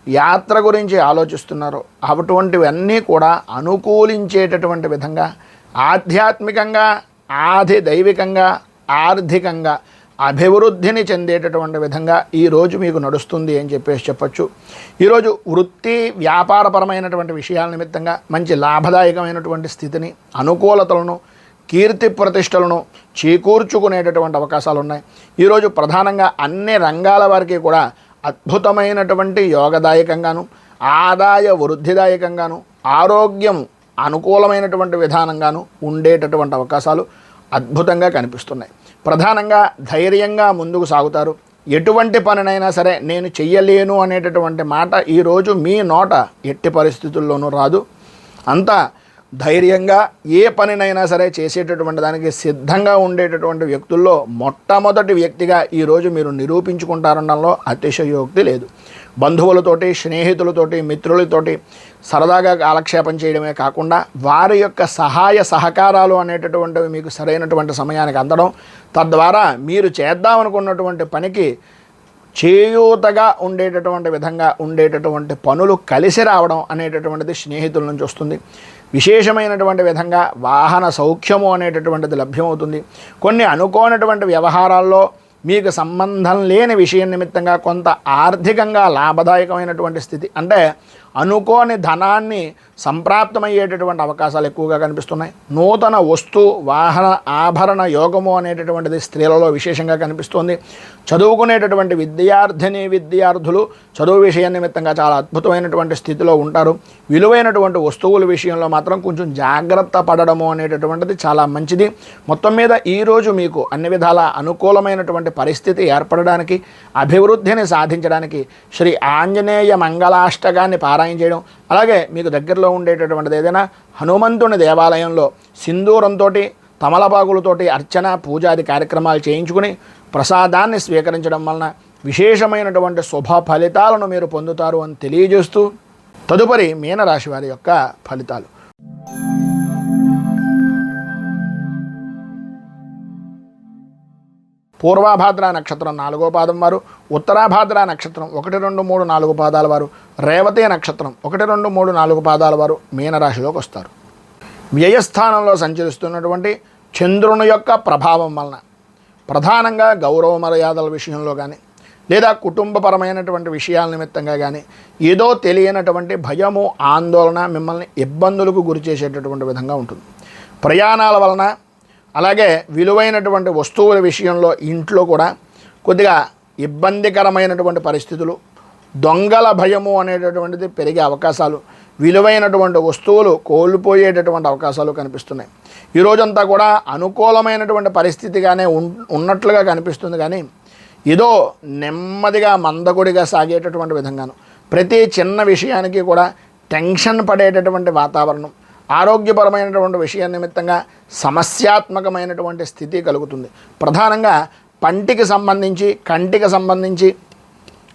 యాత్ర గురించి ఆలోచిస్తున్నారో అటువంటివన్నీ కూడా అనుకూలించేటటువంటి విధంగా ఆధ్యాత్మికంగా, ఆది దైవికంగా, ఆర్థికంగా అభివృద్ధిని చెందేటటువంటి విధంగా ఈరోజు మీకు నడుస్తుంది అని చెప్పచ్చు. ఈరోజు వృత్తి వ్యాపారపరమైనటువంటి విషయాల నిమిత్తంగా మంచి లాభదాయకమైనటువంటి స్థితిని, అనుకూలతలను, కీర్తి ప్రతిష్టలను చేకూర్చుకునేటటువంటి అవకాశాలు ఉన్నాయి. ఈరోజు ప్రధానంగా అన్ని రంగాల వారికి కూడా అద్భుతమైనటువంటి యోగదాయకంగాను, ఆదాయ వృద్ధిదాయకంగాను, ఆరోగ్యం అనుకూలమైనటువంటి విధానంగాను ఉండేటటువంటి అవకాశాలు అద్భుతంగా కనిపిస్తున్నాయి. ప్రధానంగా ధైర్యంగా ముందుకు సాగుతారు. ఎటువంటి పనినైనా సరే నేను చెయ్యలేను అనేటటువంటి మాట ఈరోజు మీ నోట ఎట్టి పరిస్థితుల్లోనూ రాదు. అంతా ధైర్యంగా ఏ పనినైనా సరే చేసేటటువంటి దానికి సిద్ధంగా ఉండేటటువంటి వ్యక్తుల్లో మొట్టమొదటి వ్యక్తిగా ఈరోజు మీరు నిరూపించుకుంటారనడంలో అతిశయోక్తి లేదు. బంధువులతోటి, స్నేహితులతోటి, మిత్రులతోటి సరదాగా కాలక్షేపం చేయడమే కాకుండా వారి యొక్క సహాయ సహకారాలు అనేటటువంటివి మీకు సరైనటువంటి సమయానికి అందడం, తద్వారా మీరు చేద్దామనుకున్నటువంటి పనికి చేయూతగా ఉండేటటువంటి విధంగా ఉండేటటువంటి పనులు కలిసి రావడం అనేటటువంటిది స్నేహితుల నుంచి వస్తుంది. విశేషమైనటువంటి విధంగా వాహన సౌఖ్యము అనేటటువంటిది లభ్యమవుతుంది. కొన్ని అనుకోనటువంటి వ్యవహారాల్లో మీకు సంబంధం లేని విషయం నిమిత్తంగా కొంత ఆర్థికంగా లాభదాయకమైనటువంటి స్థితి, అంటే అనుకోని ధనాన్ని సంప్రాప్తమయ్యేటటువంటి అవకాశాలు ఎక్కువగా కనిపిస్తున్నాయి. నూతన వస్తు వాహన ఆభరణ యోగము అనేటటువంటిది స్త్రీలలో విశేషంగా కనిపిస్తుంది. చదువుకునేటటువంటి విద్యార్థులు చదువు విషయం నిమిత్తంగా చాలా అద్భుతమైనటువంటి స్థితిలో ఉంటారు. విలువైనటువంటి వస్తువుల విషయంలో మాత్రం కొంచెం జాగ్రత్త పడడము అనేటటువంటిది చాలా మంచిది. మొత్తం మీద ఈరోజు మీకు అన్ని విధాల అనుకూలమైనటువంటి పరిస్థితి ఏర్పడడానికి, అభివృద్ధిని సాధించడానికి శ్రీ ఆంజనేయ మంగళాష్టకాన్ని పారాయణ చేయడం, అలాగే మీకు దగ్గరలో ఉండేటటువంటిది ఏదైనా హనుమంతుని దేవాలయంలో సింధూరంతో తమలపాకులతోటి అర్చన పూజాది కార్యక్రమాలు చేయించుకుని ప్రసాదాన్ని స్వీకరించడం వలన విశేషమైనటువంటి శుభ ఫలితాలను మీరు పొందుతారు అని తెలియజేస్తూ తదుపరి మీనరాశి వారి యొక్క ఫలితాలు. పూర్వాభాద్ర నక్షత్రం 4వ పాదం వారు, ఉత్తరాభాద్ర నక్షత్రం 1, 2, 3, 4 పాదాల వారు, రేవతి నక్షత్రం 1, 2, 3, 4 పాదాల వారు మీనరాశిలోకి వస్తారు. వ్యయస్థానంలో సంచరిస్తున్నటువంటి చంద్రుని యొక్క ప్రభావం వలన ప్రధానంగా గౌరవ మర్యాదల విషయంలో కానీ లేదా కుటుంబపరమైనటువంటి విషయాల నిమిత్తంగా కానీ ఏదో తెలియనటువంటి భయము, ఆందోళన మిమ్మల్ని ఇబ్బందులకు గురి చేసేటటువంటి విధంగా ఉంటుంది. ప్రయాణాల వలన, అలాగే విలువైనటువంటి వస్తువుల విషయంలో ఇంట్లో కూడా కొద్దిగా ఇబ్బందికరమైనటువంటి పరిస్థితులు, దొంగల భయము అనేటటువంటిది పెరిగే అవకాశాలు, విలువైనటువంటి వస్తువులు కోల్పోయేటటువంటి అవకాశాలు కనిపిస్తున్నాయి. ఈరోజంతా కూడా అనుకూలమైనటువంటి పరిస్థితిగానే ఉన్నట్లుగా కనిపిస్తుంది, కానీ ఏదో నెమ్మదిగా మందకొడిగా సాగేటటువంటి విధంగాను ప్రతి చిన్న విషయానికి కూడా టెన్షన్ పడేటటువంటి వాతావరణం, ఆరోగ్యపరమైనటువంటి విషయం నిమిత్తంగా సమస్యాత్మకమైనటువంటి స్థితి కలుగుతుంది. ప్రధానంగా పంటికి సంబంధించి, కంటికి సంబంధించి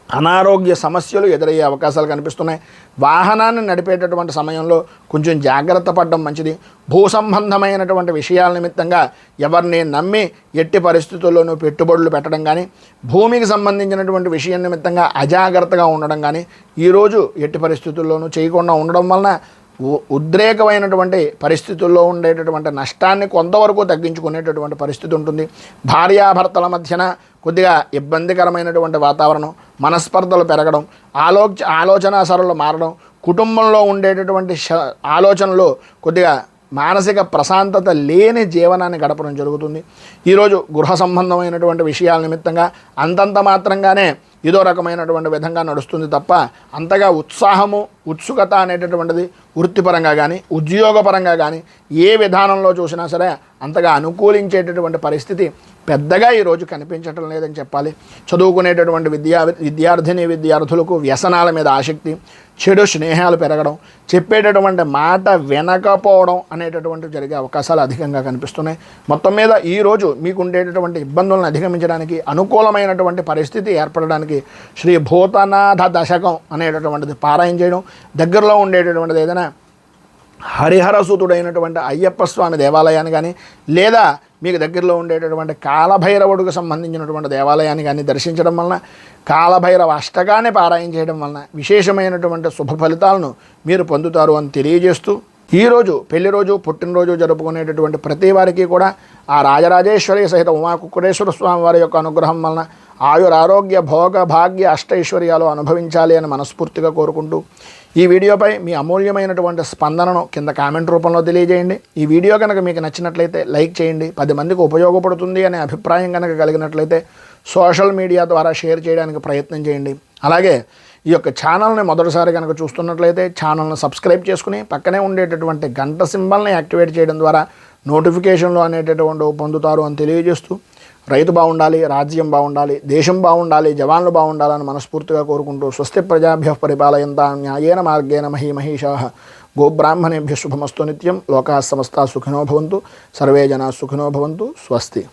అనారోగ్య సమస్యలు ఎదురయ్యే అవకాశాలు కనిపిస్తున్నాయి. వాహనాన్ని నడిపేటటువంటి సమయంలో కొంచెం జాగ్రత్త పడడం మంచిది. భూ సంబంధమైనటువంటి విషయాల నిమిత్తంగా ఎవరిని నమ్మి ఎట్టి పరిస్థితుల్లోనూ పెట్టుబడులు పెట్టడం కానీ, భూమికి సంబంధించినటువంటి విషయం నిమిత్తంగా అజాగ్రత్తగా ఉండడం కానీ ఈరోజు ఎట్టి పరిస్థితుల్లోనూ చేయకుండా ఉండడం వలన ఉద్రేకమైనటువంటి పరిస్థితుల్లో ఉండేటటువంటి నష్టాన్ని కొంతవరకు తగ్గించుకునేటటువంటి పరిస్థితి ఉంటుంది. భార్యాభర్తల మధ్యన కొద్దిగా ఇబ్బందికరమైనటువంటి వాతావరణం, మనస్పర్ధలు పెరగడం, ఆలోచన సరళలు మారడం, కుటుంబంలో ఉండేటటువంటి ఆలోచనలు కొద్దిగా మానసిక ప్రశాంతత లేని జీవనాన్ని గడపడం జరుగుతుంది. ఈరోజు గృహ సంబంధమైనటువంటి విషయాల నిమిత్తంగా అంతంత మాత్రంగానే ఏదో రకమైనటువంటి విధంగా నడుస్తుంది తప్ప అంతగా ఉత్సాహము, ఉత్సుకత అనేటటువంటిది వృత్తిపరంగా కానీ ఉద్యోగపరంగా కానీ ఏ విధానంలో చూసినా సరే అంతగా అనుకూలించేటటువంటి పరిస్థితి పెద్దగా ఈరోజు కనిపించటం లేదని చెప్పాలి. చదువుకునేటటువంటి విద్యార్థులకు వ్యసనాల మీద ఆసక్తి, చెడు స్నేహాలు పెరగడం, చెప్పేటటువంటి మాట వినకపోవడం అనేటటువంటివి జరిగే అవకాశాలు అధికంగా కనిపిస్తున్నాయి. మొత్తం మీద ఈరోజు మీకు ఉండేటటువంటి ఇబ్బందులను అధిగమించడానికి, అనుకూలమైనటువంటి పరిస్థితి ఏర్పడడానికి శ్రీ భూతనాథ దశకం అనేటటువంటిది పారాయణ చేయడం, దగ్గరలో ఉండేటటువంటిది ఏదైనా హరిహరసుతుడైనటువంటి అయ్యప్ప స్వామి దేవాలయాన్ని కానీ లేదా మీకు దగ్గరలో ఉండేటటువంటి కాలభైరవుడికి సంబంధించినటువంటి దేవాలయాన్ని కానీ దర్శించడం వలన, కాలభైరవ అష్టకాన్ని పారాయణ చేయడం వలన విశేషమైనటువంటి శుభ ఫలితాలను మీరు పొందుతారు అని తెలియజేస్తూ, ఈరోజు పెళ్లి రోజు, పుట్టినరోజు జరుపుకునేటటువంటి ప్రతి వారికి కూడా ఆ రాజరాజేశ్వరి సహిత ఉమాకుక్కుటేశ్వర స్వామి వారి యొక్క అనుగ్రహం వలన ఆయురారోగ్య భోగ భాగ్య అష్టైశ్వర్యాలు అనుభవించాలి అని మనస్ఫూర్తిగా కోరుకుంటూ ఈ వీడియోపై మీ అమూల్యమైనటువంటి స్పందనను కింద కామెంట్ రూపంలో తెలియజేయండి. ఈ వీడియో కనుక మీకు నచ్చినట్లయితే లైక్ చేయండి. 10 మందికి ఉపయోగపడుతుంది అనే అభిప్రాయం కనుక కలిగినట్లయితే సోషల్ మీడియా ద్వారా షేర్ చేయడానికి ప్రయత్నం చేయండి. అలాగే ఈ యొక్క ఛానల్ని మొదటిసారి కనుక చూస్తున్నట్లయితే ఛానల్ని సబ్స్క్రైబ్ చేసుకుని పక్కనే ఉండేటటువంటి గంట సింబల్ని యాక్టివేట్ చేయడం ద్వారా నోటిఫికేషన్లు అనేటటువంటి పొందుతారు అని తెలియజేస్తూ రైతు బాగుండాలి, రాజ్యం బాగుండాలి, దేశం బాగుండాలి, జవాన్లు బాగుండాలని మనస్ఫూర్తిగా కోరుకుంటూ స్వస్తి ప్రజాభ్యః పరిపాలయంతాం న్యాయేన మార్గేణ మహీమహీషాః గోబ్రాహ్మణేభ్యः శుభమస్తు నిత్యం. లోకాः సమస్తాः సుఖినో భవంతు, సర్వే జనాః సుఖినో భవంతు. స్వస్తి.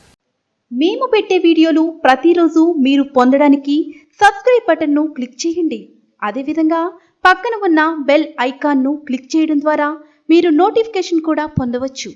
మేము పెట్టే వీడియోలు ప్రతిరోజు మీరు పొందడానికి సబ్స్క్రైబ్ బటన్ను క్లిక్ చేయండి. అదేవిధంగా పక్కన ఉన్న బెల్ ఐకాన్ను క్లిక్ చేయడం ద్వారా మీరు నోటిఫికేషన్ కూడా పొందవచ్చు.